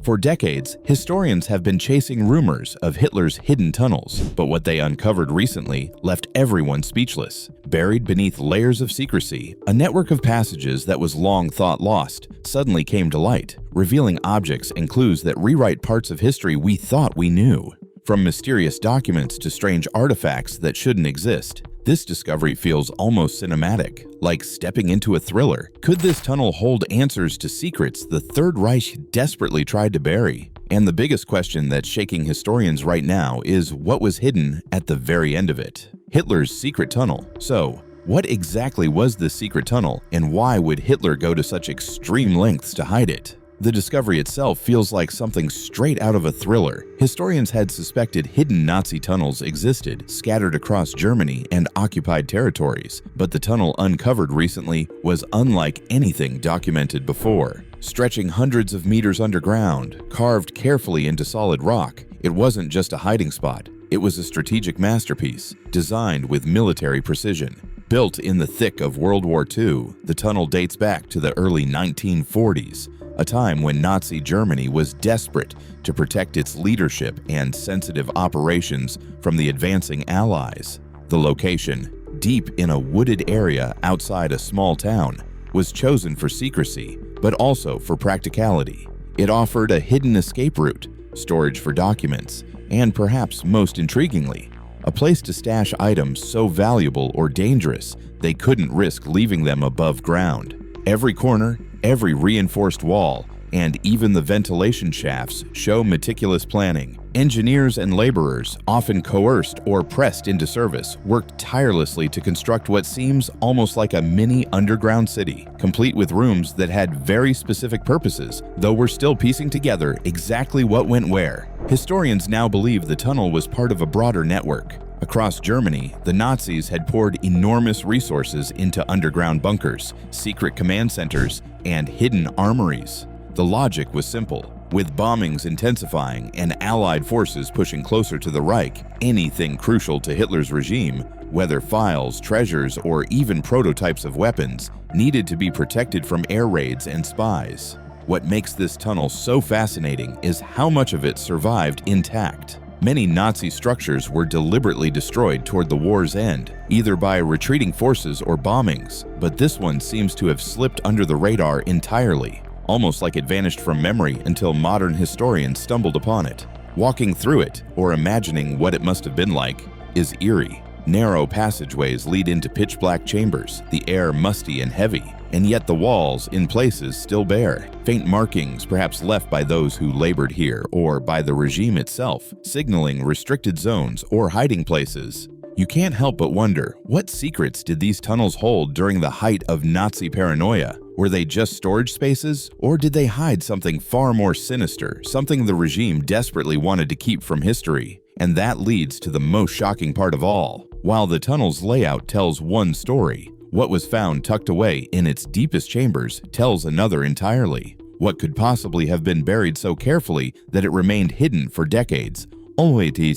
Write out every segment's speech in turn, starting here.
For decades, historians have been chasing rumors of Hitler's hidden tunnels, but what they uncovered recently left everyone speechless. Buried beneath layers of secrecy, a network of passages that was long thought lost suddenly came to light, revealing objects and clues that rewrite parts of history we thought we knew. From mysterious documents to strange artifacts that shouldn't exist, this discovery feels almost cinematic, like stepping into a thriller. Could this tunnel hold answers to secrets the Third Reich desperately tried to bury? And the biggest question that's shaking historians right now is what was hidden at the very end of it? Hitler's secret tunnel. So, what exactly was this secret tunnel, and why would Hitler go to such extreme lengths to hide it? The discovery itself feels like something straight out of a thriller. Historians had suspected hidden Nazi tunnels existed, scattered across Germany and occupied territories, but the tunnel uncovered recently was unlike anything documented before. Stretching hundreds of meters underground, carved carefully into solid rock, it wasn't just a hiding spot. It was a strategic masterpiece, designed with military precision. Built in the thick of World War II, the tunnel dates back to the early 1940s, a time when Nazi Germany was desperate to protect its leadership and sensitive operations from the advancing Allies. The location, deep in a wooded area outside a small town, was chosen for secrecy, but also for practicality. It offered a hidden escape route, storage for documents, and perhaps most intriguingly, a place to stash items so valuable or dangerous they couldn't risk leaving them above ground. Every corner, every reinforced wall, and even the ventilation shafts show meticulous planning. Engineers and laborers, often coerced or pressed into service, worked tirelessly to construct what seems almost like a mini underground city, complete with rooms that had very specific purposes, though we're still piecing together exactly what went where. Historians now believe the tunnel was part of a broader network. Across Germany, the Nazis had poured enormous resources into underground bunkers, secret command centers, and hidden armories. The logic was simple. With bombings intensifying and Allied forces pushing closer to the Reich, anything crucial to Hitler's regime, whether files, treasures, or even prototypes of weapons, needed to be protected from air raids and spies. What makes this tunnel so fascinating is how much of it survived intact. Many Nazi structures were deliberately destroyed toward the war's end, either by retreating forces or bombings, but this one seems to have slipped under the radar entirely, almost like it vanished from memory until modern historians stumbled upon it. Walking through it, or imagining what it must have been like, is eerie. Narrow passageways lead into pitch-black chambers, the air musty and heavy, and yet the walls, in places, still bare. Faint markings perhaps left by those who labored here or by the regime itself, signaling restricted zones or hiding places. You can't help but wonder, what secrets did these tunnels hold during the height of Nazi paranoia? Were they just storage spaces, or did they hide something far more sinister, something the regime desperately wanted to keep from history? And that leads to the most shocking part of all. While the tunnel's layout tells one story, what was found tucked away in its deepest chambers tells another entirely. What could possibly have been buried so carefully that it remained hidden for decades, only to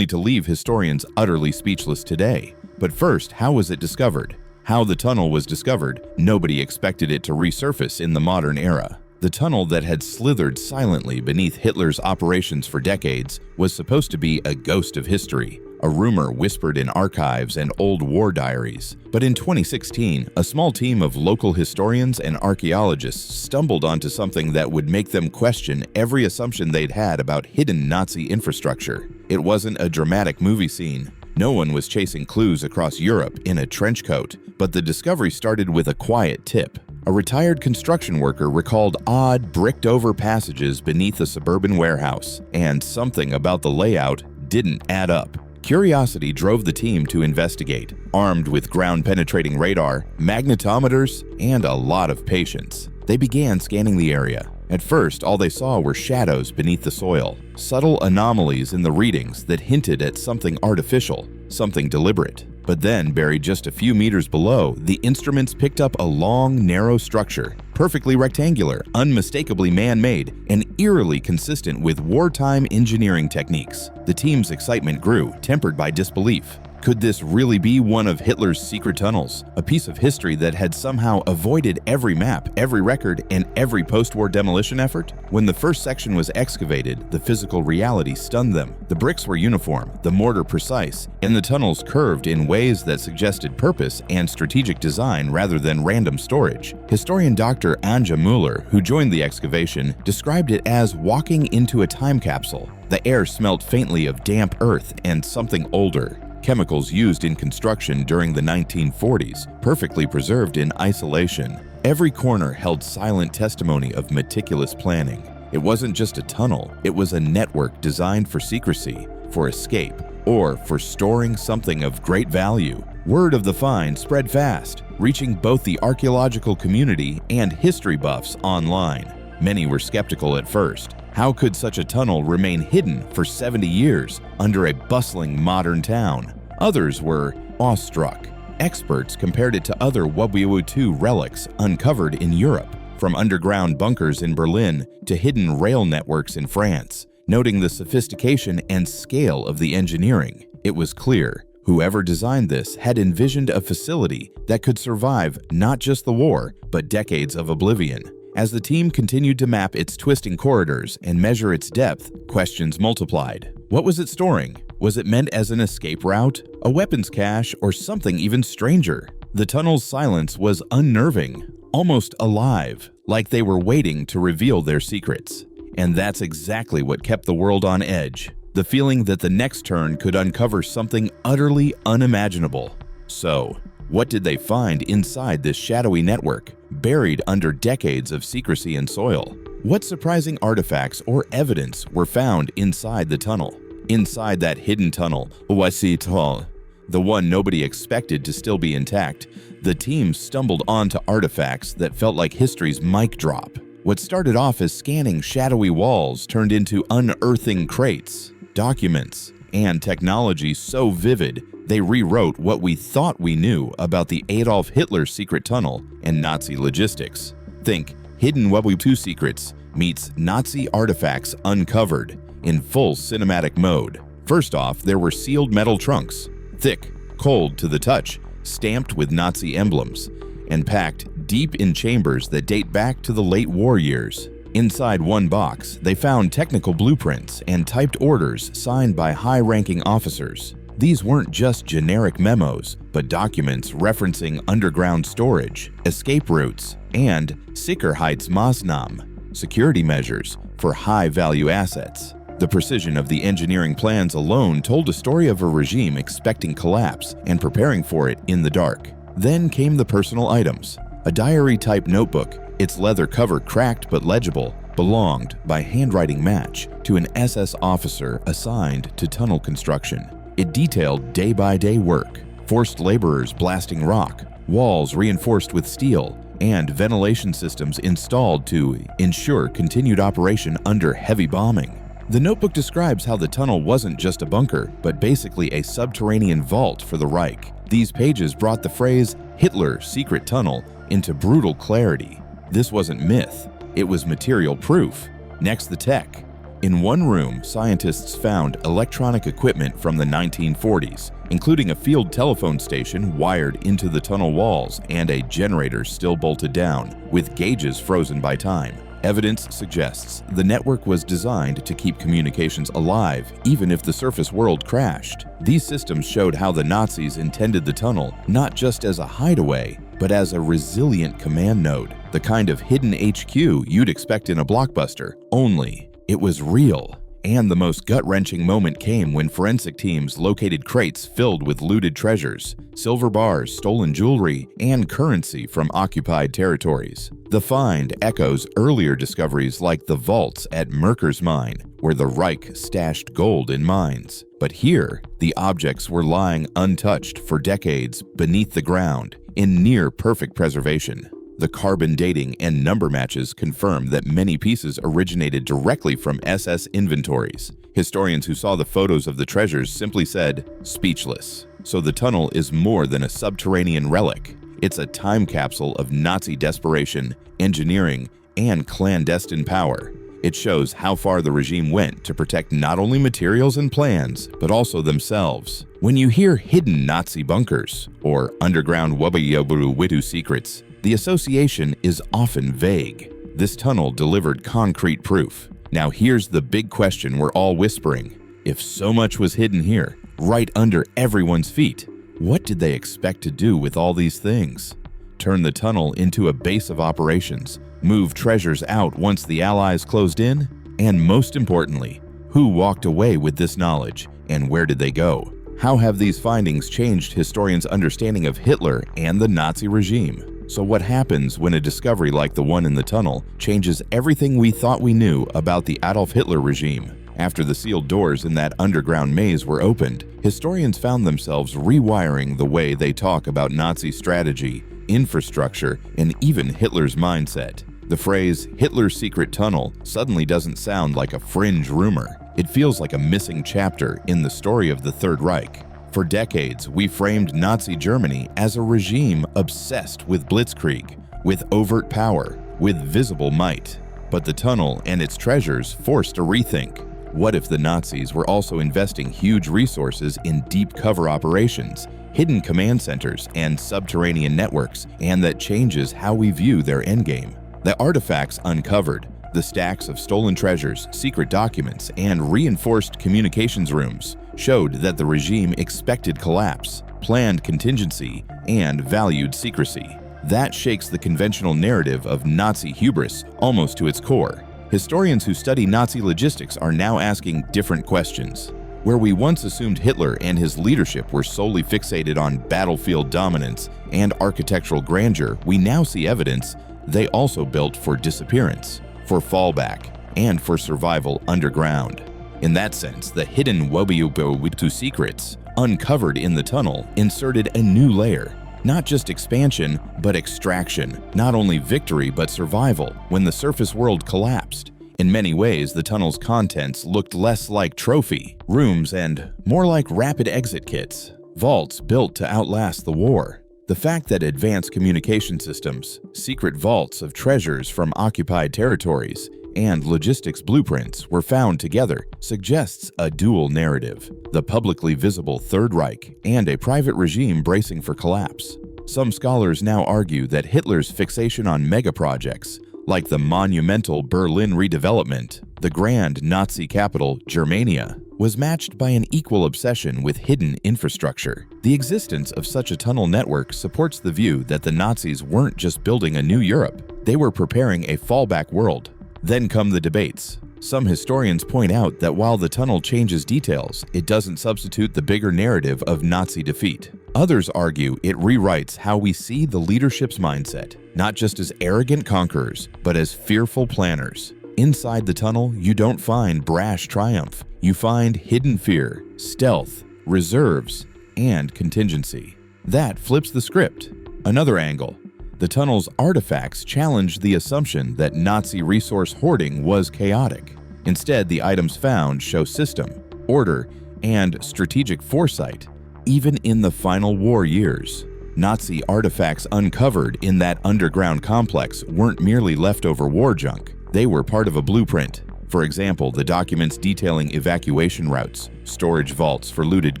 leave historians utterly speechless today? But first, how was it discovered? How the tunnel was discovered, nobody expected it to resurface in the modern era. The tunnel that had slithered silently beneath Hitler's operations for decades was supposed to be a ghost of history, a rumor whispered in archives and old war diaries. But in 2016, a small team of local historians and archaeologists stumbled onto something that would make them question every assumption they'd had about hidden Nazi infrastructure. It wasn't a dramatic movie scene. No one was chasing clues across Europe in a trench coat, but the discovery started with a quiet tip. A retired construction worker recalled odd, bricked-over passages beneath a suburban warehouse, and something about the layout didn't add up. Curiosity drove the team to investigate, armed with ground-penetrating radar, magnetometers, and a lot of patience. They began scanning the area. At first, all they saw were shadows beneath the soil, subtle anomalies in the readings that hinted at something artificial, something deliberate. But then, buried just a few meters below, the instruments picked up a long, narrow structure, perfectly rectangular, unmistakably man-made, and eerily consistent with wartime engineering techniques. The team's excitement grew, tempered by disbelief. Could this really be one of Hitler's secret tunnels, a piece of history that had somehow avoided every map, every record, and every post-war demolition effort? When the first section was excavated, the physical reality stunned them. The bricks were uniform, the mortar precise, and the tunnels curved in ways that suggested purpose and strategic design rather than random storage. Historian Dr. Anja Müller, who joined the excavation, described it as walking into a time capsule. The air smelled faintly of damp earth and something older. Chemicals used in construction during the 1940s, perfectly preserved in isolation. Every corner held silent testimony of meticulous planning. It wasn't just a tunnel, it was a network designed for secrecy, for escape, or for storing something of great value. Word of the find spread fast, reaching both the archaeological community and history buffs online. Many were skeptical at first. How could such a tunnel remain hidden for 70 years under a bustling modern town? Others were awestruck. Experts compared it to other World War II relics uncovered in Europe, from underground bunkers in Berlin to hidden rail networks in France. Noting the sophistication and scale of the engineering, it was clear whoever designed this had envisioned a facility that could survive not just the war, but decades of oblivion. As the team continued to map its twisting corridors and measure its depth, questions multiplied. What was it storing? Was it meant as an escape route, a weapons cache, or something even stranger? The tunnel's silence was unnerving, almost alive, like they were waiting to reveal their secrets. And that's exactly what kept the world on edge, the feeling that the next turn could uncover something utterly unimaginable. So, what did they find inside this shadowy network, buried under decades of secrecy and soil? What surprising artifacts or evidence were found inside the tunnel? Inside that hidden tunnel, the one nobody expected to still be intact, the team stumbled onto artifacts that felt like history's mic drop. What started off as scanning shadowy walls turned into unearthing crates, documents, and technology so vivid they rewrote what we thought we knew about the Adolf Hitler secret tunnel and Nazi logistics. Think Hidden World War II Secrets meets Nazi artifacts uncovered in full cinematic mode. First off, there were sealed metal trunks, thick, cold to the touch, stamped with Nazi emblems, and packed deep in chambers that date back to the late war years. Inside one box, they found technical blueprints and typed orders signed by high-ranking officers. These weren't just generic memos, but documents referencing underground storage, escape routes, and Sicherheitsmaßnahmen, security measures for high-value assets. The precision of the engineering plans alone told a story of a regime expecting collapse and preparing for it in the dark. Then came the personal items. A diary-type notebook, its leather cover cracked but legible, belonged, by handwriting match, to an SS officer assigned to tunnel construction. It detailed day-by-day work, forced laborers blasting rock, walls reinforced with steel, and ventilation systems installed to ensure continued operation under heavy bombing. The notebook describes how the tunnel wasn't just a bunker, but basically a subterranean vault for the Reich. These pages brought the phrase "Hitler secret tunnel" into brutal clarity. This wasn't myth, it was material proof. Next, the tech. In one room, scientists found electronic equipment from the 1940s, including a field telephone station wired into the tunnel walls and a generator still bolted down, with gauges frozen by time. Evidence suggests the network was designed to keep communications alive even if the surface world crashed. These systems showed how the Nazis intended the tunnel not just as a hideaway, but as a resilient command node, the kind of hidden HQ you'd expect in a blockbuster, only it was real. And the most gut-wrenching moment came when forensic teams located crates filled with looted treasures, silver bars, stolen jewelry, and currency from occupied territories. The find echoes earlier discoveries like the vaults at Merker's mine, where the Reich stashed gold in mines. But here, the objects were lying untouched for decades beneath the ground, in near-perfect preservation. The carbon dating and number matches confirm that many pieces originated directly from SS inventories. Historians who saw the photos of the treasures simply said, "Speechless." So the tunnel is more than a subterranean relic. It's a time capsule of Nazi desperation, engineering, and clandestine power. It shows how far the regime went to protect not only materials and plans, but also themselves. When you hear hidden Nazi bunkers or underground Wabayaburuwitu secrets, the association is often vague. This tunnel delivered concrete proof. Now here's the big question we're all whispering. If so much was hidden here, right under everyone's feet, what did they expect to do with all these things? Turn the tunnel into a base of operations, move treasures out once the Allies closed in, and most importantly, who walked away with this knowledge and where did they go? How have these findings changed historians' understanding of Hitler and the Nazi regime? So what happens when a discovery like the one in the tunnel changes everything we thought we knew about the Adolf Hitler regime? After the sealed doors in that underground maze were opened, historians found themselves rewiring the way they talk about Nazi strategy, infrastructure, and even Hitler's mindset. The phrase Hitler's secret tunnel suddenly doesn't sound like a fringe rumor. It feels like a missing chapter in the story of the Third Reich. For decades, we framed Nazi Germany as a regime obsessed with blitzkrieg, with overt power, with visible might. But the tunnel and its treasures forced a rethink. What if the Nazis were also investing huge resources in deep cover operations, hidden command centers, and subterranean networks, and that changes how we view their endgame? The artifacts uncovered, the stacks of stolen treasures, secret documents, and reinforced communications rooms showed that the regime expected collapse, planned contingency, and valued secrecy. That shakes the conventional narrative of Nazi hubris almost to its core. Historians who study Nazi logistics are now asking different questions. Where we once assumed Hitler and his leadership were solely fixated on battlefield dominance and architectural grandeur, we now see evidence they also built for disappearance, for fallback, and for survival underground. In that sense, the hidden Wabayaburuwitu secrets, uncovered in the tunnel, inserted a new layer. Not just expansion, but extraction. Not only victory, but survival when the surface world collapsed. In many ways, the tunnel's contents looked less like trophy rooms and more like rapid exit kits, vaults built to outlast the war. The fact that advanced communication systems, secret vaults of treasures from occupied territories, and logistics blueprints were found together suggests a dual narrative: the publicly visible Third Reich and a private regime bracing for collapse. Some scholars now argue that Hitler's fixation on megaprojects, like the monumental Berlin redevelopment, the grand Nazi capital, Germania, was matched by an equal obsession with hidden infrastructure. The existence of such a tunnel network supports the view that the Nazis weren't just building a new Europe, they were preparing a fallback world. Then come the debates. Some historians point out that while the tunnel changes details, it doesn't substitute the bigger narrative of Nazi defeat. Others argue it rewrites how we see the leadership's mindset, not just as arrogant conquerors, but as fearful planners. Inside the tunnel, you don't find brash triumph. You find hidden fear, stealth, reserves, and contingency. That flips the script. Another angle. The tunnel's artifacts challenge the assumption that Nazi resource hoarding was chaotic. Instead, the items found show system, order, and strategic foresight, even in the final war years. Nazi artifacts uncovered in that underground complex weren't merely leftover war junk. They were part of a blueprint. For example, the documents detailing evacuation routes, storage vaults for looted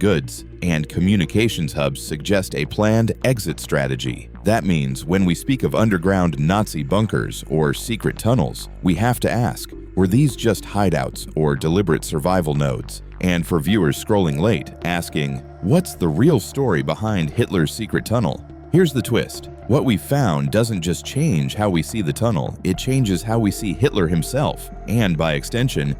goods, and communications hubs suggest a planned exit strategy. That means when we speak of underground Nazi bunkers or secret tunnels, we have to ask, were these just hideouts or deliberate survival nodes? And for viewers scrolling late, asking, what's the real story behind Hitler's secret tunnel? Here's the twist. What we found doesn't just change how we see the tunnel, it changes how we see Hitler himself, and by extension,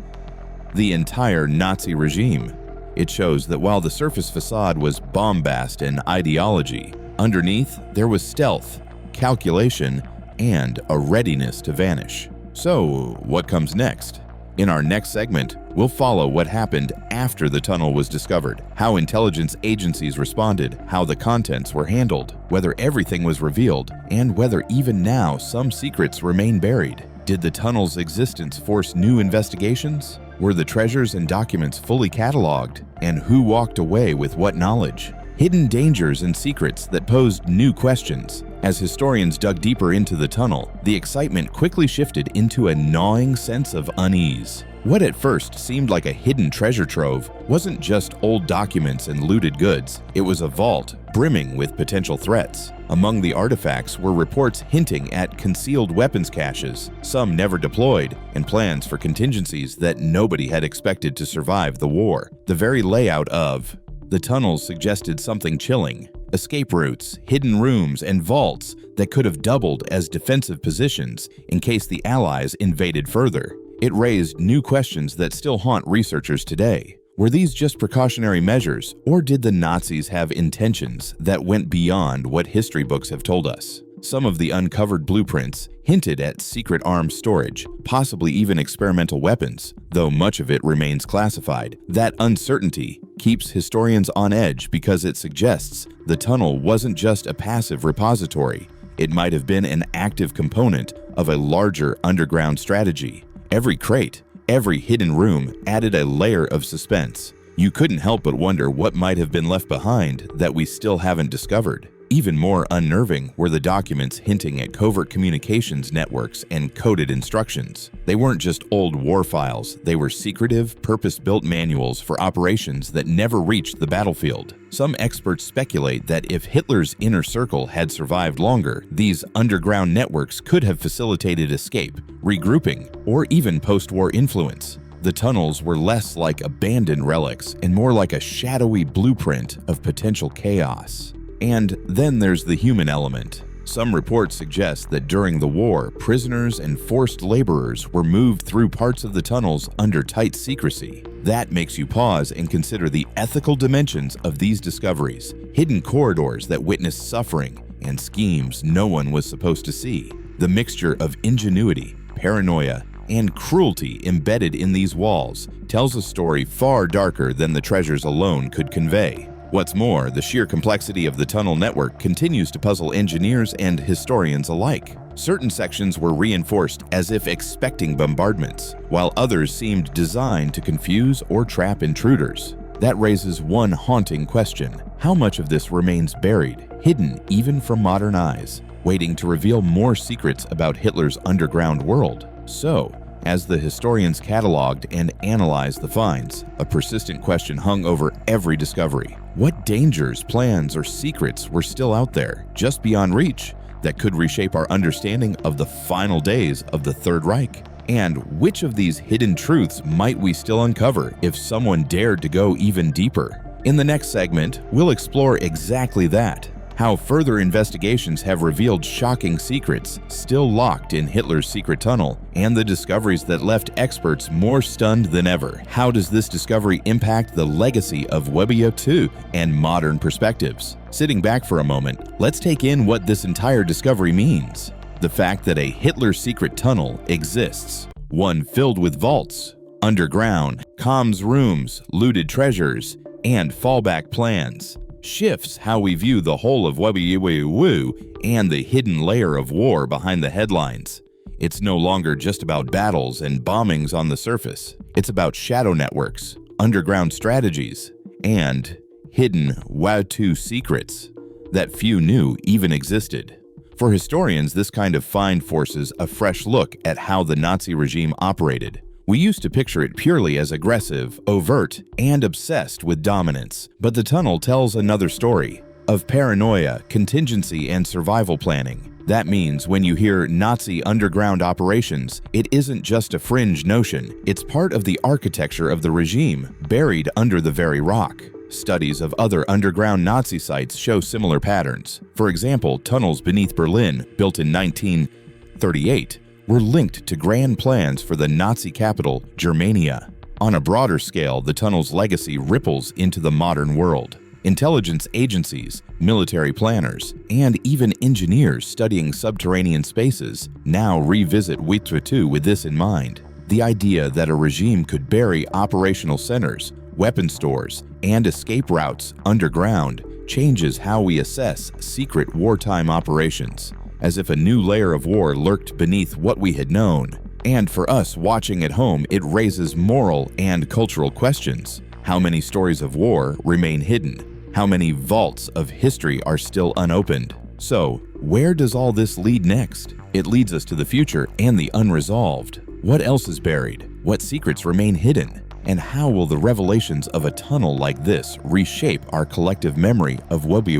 the entire Nazi regime. It shows that while the surface facade was bombast and ideology, underneath there was stealth, calculation, and a readiness to vanish. So, what comes next? In our next segment, we'll follow what happened after the tunnel was discovered, how intelligence agencies responded, how the contents were handled, whether everything was revealed, and whether even now some secrets remain buried. Did the tunnel's existence force new investigations? Were the treasures and documents fully cataloged? And who walked away with what knowledge? hidden dangers and secrets that posed new questions. As historians dug deeper into the tunnel, the excitement quickly shifted into a gnawing sense of unease. What at first seemed like a hidden treasure trove wasn't just old documents and looted goods, it was a vault brimming with potential threats. Among the artifacts were reports hinting at concealed weapons caches, some never deployed, and plans for contingencies that nobody had expected to survive the war. The very layout of the tunnels suggested something chilling: escape routes, hidden rooms, and vaults that could have doubled as defensive positions in case the Allies invaded further. It raised new questions that still haunt researchers today. Were these just precautionary measures, or did the Nazis have intentions that went beyond what history books have told us? Some of the uncovered blueprints hinted at secret arms storage, possibly even experimental weapons, though much of it remains classified. That uncertainty keeps historians on edge because it suggests the tunnel wasn't just a passive repository. It might have been an active component of a larger underground strategy. Every crate, every hidden room added a layer of suspense. You couldn't help but wonder what might have been left behind that we still haven't discovered. Even more unnerving were the documents hinting at covert communications networks and coded instructions. They weren't just old war files, they were secretive, purpose-built manuals for operations that never reached the battlefield. Some experts speculate that if Hitler's inner circle had survived longer, these underground networks could have facilitated escape, regrouping, or even post-war influence. The tunnels were less like abandoned relics and more like a shadowy blueprint of potential chaos. And then there's the human element. Some reports suggest that during the war, prisoners and forced laborers were moved through parts of the tunnels under tight secrecy. That makes you pause and consider the ethical dimensions of these discoveries, hidden corridors that witnessed suffering, and schemes no one was supposed to see. The mixture of ingenuity, paranoia, and cruelty embedded in these walls tells a story far darker than the treasures alone could convey. What's more, the sheer complexity of the tunnel network continues to puzzle engineers and historians alike. Certain sections were reinforced as if expecting bombardments, while others seemed designed to confuse or trap intruders. That raises one haunting question: how much of this remains buried, hidden even from modern eyes, waiting to reveal more secrets about Hitler's underground world? So, as the historians cataloged and analyzed the finds, a persistent question hung over every discovery. What dangers, plans, or secrets were still out there, just beyond reach, that could reshape our understanding of the final days of the Third Reich? And which of these hidden truths might we still uncover if someone dared to go even deeper? In the next segment, we'll explore exactly that. How further investigations have revealed shocking secrets still locked in Hitler's secret tunnel, and the discoveries that left experts more stunned than ever. How does this discovery impact the legacy of Webbio II and modern perspectives? Sitting back for a moment, let's take in what this entire discovery means. The fact that a Hitler secret tunnel exists, one filled with vaults, underground, comms rooms, looted treasures, and fallback plans, shifts how we view the whole of Webbio and the hidden layer of war behind the headlines. It's no longer just about battles and bombings on the surface. It's about shadow networks, underground strategies, and hidden WoW2 secrets that few knew even existed. For historians, this kind of find forces a fresh look at how the Nazi regime operated. We used to picture it purely as aggressive, overt, and obsessed with dominance, but the tunnel tells another story of paranoia, contingency, and survival planning. That means when you hear Nazi underground operations, it isn't just a fringe notion, it's part of the architecture of the regime, buried under the very rock. Studies of other underground Nazi sites show similar patterns. For example, tunnels beneath Berlin, built in 1938, were linked to grand plans for the Nazi capital, Germania. On a broader scale, the tunnel's legacy ripples into the modern world. Intelligence agencies, military planners, and even engineers studying subterranean spaces now revisit Webbio II with this in mind. The idea that a regime could bury operational centers, weapon stores, and escape routes underground changes how we assess secret wartime operations, as if a new layer of war lurked beneath what we had known. And for us watching at home, it raises moral and cultural questions. How many stories of war remain hidden? How many vaults of history are still unopened? So, where does all this lead next? It leads us to the future and the unresolved. What else is buried? What secrets remain hidden? And how will the revelations of a tunnel like this reshape our collective memory of Wubby.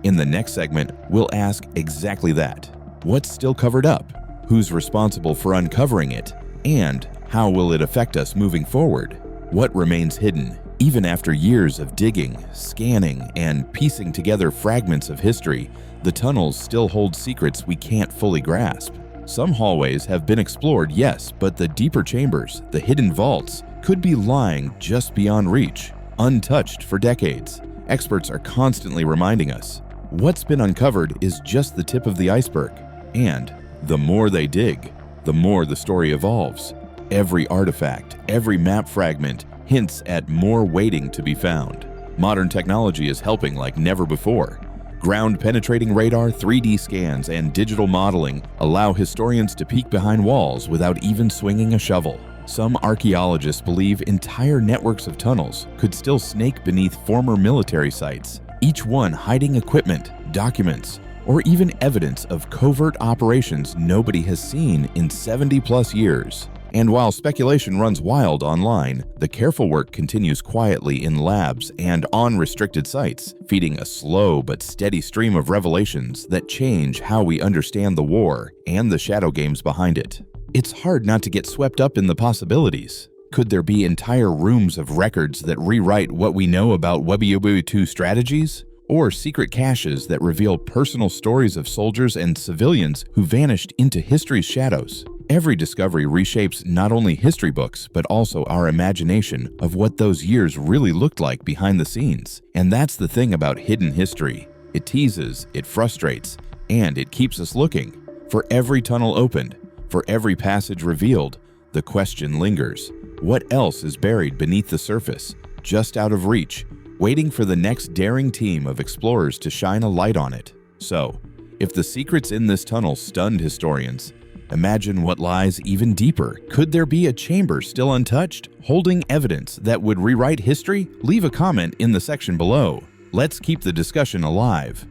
In the next segment, we'll ask exactly that. What's still covered up? Who's responsible for uncovering it? And how will it affect us moving forward? What remains hidden? Even after years of digging, scanning, and piecing together fragments of history, the tunnels still hold secrets we can't fully grasp. Some hallways have been explored, yes, but the deeper chambers, the hidden vaults, could be lying just beyond reach, untouched for decades. Experts are constantly reminding us, what's been uncovered is just the tip of the iceberg. And the more they dig, the more the story evolves. Every artifact, every map fragment hints at more waiting to be found. Modern technology is helping like never before. Ground-penetrating radar, 3D scans, and digital modeling allow historians to peek behind walls without even swinging a shovel. Some archaeologists believe entire networks of tunnels could still snake beneath former military sites, each one hiding equipment, documents, or even evidence of covert operations nobody has seen in 70-plus years. And while speculation runs wild online, the careful work continues quietly in labs and on restricted sites, feeding a slow but steady stream of revelations that change how we understand the war and the shadow games behind it. It's hard not to get swept up in the possibilities. Could there be entire rooms of records that rewrite what we know about Wubby 2 strategies? Or secret caches that reveal personal stories of soldiers and civilians who vanished into history's shadows? Every discovery reshapes not only history books, but also our imagination of what those years really looked like behind the scenes. And that's the thing about hidden history. It teases, it frustrates, and it keeps us looking. For every tunnel opened, for every passage revealed, the question lingers. What else is buried beneath the surface, just out of reach, waiting for the next daring team of explorers to shine a light on it? So, if the secrets in this tunnel stunned historians, imagine what lies even deeper. Could there be a chamber still untouched, holding evidence that would rewrite history? Leave a comment in the section below. Let's keep the discussion alive.